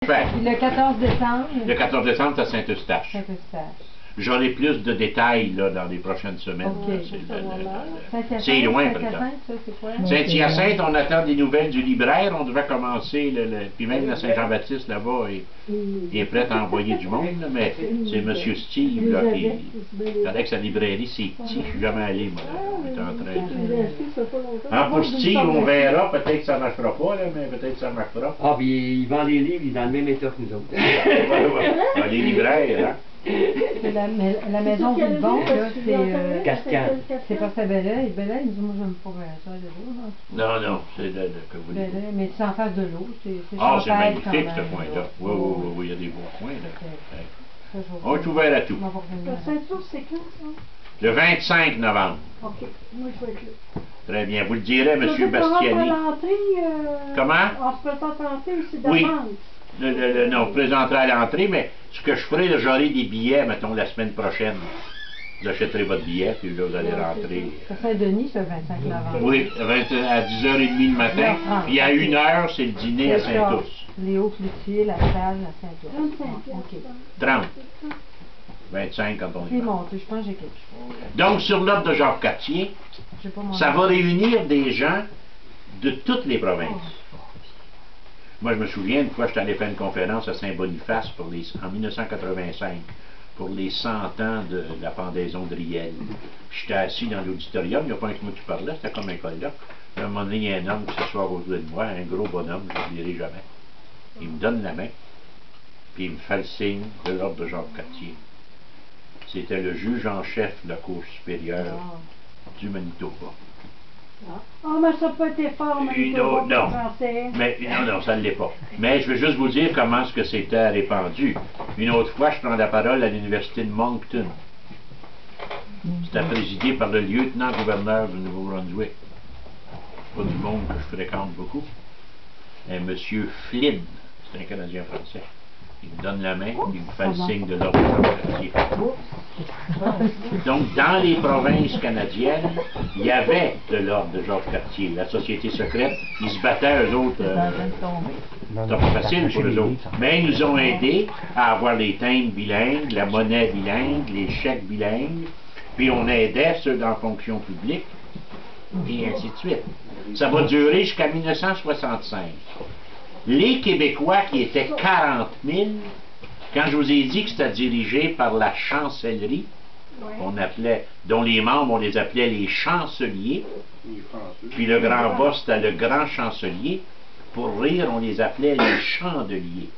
Ben, Puis le 14 décembre. le 14 décembre, c'est à Saint-Eustache. Saint-Eustache. J'aurai plus de détails là, dans les prochaines semaines. Ok. C'est loin, par exemple. Saint-Hyacinthe, ça, c'est quoi? Saint-Hyacinthe, on attend des nouvelles du libraire. On devrait commencer, puis même la Saint-Jean-Baptiste là-bas est prête à envoyer du monde. Là, mais c'est M. Steve là, qui paraît que sa librairie, c'est petit. Je suis jamais allé, moi. On est en train de... Ah, pour Steve, on verra. Peut-être que ça ne marchera pas, là, mais peut-être que ça marchera. Ah, puis il vend les livres, il est dans le même état que nous autres. Ouais. Les libraires, hein. La maison Villebon, là, c'est... Cascade. C'est pas ça Belleuil. Belleuil, ils disent, moi, j'aime pas ça de l'eau. Non, c'est que vous dites. Belleuil, mais c'est en face de l'eau. Ah, c'est champagne magnifique, quand ce même, coin-là. là. Oui, il y a des beaux coins, là. Ça, On est ouvert à tout. La ceinture, c'est quand, ça? Le 25 novembre. OK. Moi, je vais être là. Très bien. Vous le direz, M. Ça, Bastiani. Comment? On se présente à l'entrée ou c'est Oui. d'avance? Non, vous présenterez à l'entrée, mais ce que je ferai, là, j'aurai des billets, mettons, la semaine prochaine. Vous achèterez votre billet, puis là, vous allez rentrer. C'est Saint-Denis, ce 25 novembre. Oui, à 10h30 le matin. Puis à 1h, c'est le dîner à Saint-Ours. Léo Cloutier, la salle à Saint-Ours. 35. OK. 30. 25 quand on C'est y va. monté, je pense que j'ai quelque chose. Donc, sur l'ordre de Jacques Cartier, J'ai pas mon ça va réunir des gens de toutes les provinces. Moi, je me souviens, une fois, j'étais allé faire une conférence à Saint-Boniface en 1985 pour les 100 ans de la pendaison de Riel. J'étais assis dans l'auditorium, il n'y a pas un mot qui parlait, c'était comme un colloque. À un moment donné, il y a un homme qui s'assoit au côté de moi, un gros bonhomme, je ne l'oublierai jamais. Il me donne la main, puis il me fait le signe de l'ordre de Jacques Cartier. C'était le juge en chef de la Cour supérieure du Manitoba. Ah, mais ça n'a pas été fort, Manitoba, non, français. mais non, ça ne l'est pas. Mais je veux juste vous dire comment est-ce que c'était répandu. Une autre fois, je prends la parole à l'université de Moncton. C'était présidé par le lieutenant-gouverneur du Nouveau-Brunswick. Pas du monde que je fréquente beaucoup. Un monsieur Flynn, c'est un Canadien français. Il me donne la main, il me fait le signe de l'ordre de Jacques Cartier. Donc, dans les provinces canadiennes, il y avait de l'ordre de Jacques Cartier. La société secrète, ils se battaient, eux autres. C'était pas facile pour eux autres. Mais ils nous ont aidés à avoir les timbres bilingues, la monnaie bilingue, les chèques bilingues. Puis on aidait ceux dans la fonction publique, et ainsi de suite. Ça va durer jusqu'à 1965. Les Québécois, qui étaient 40 000, quand je vous ai dit que c'était dirigé par la chancellerie, dont les membres, on les appelait les chanceliers, puis le grand boss, c'était le grand chancelier, pour rire, on les appelait les chandeliers.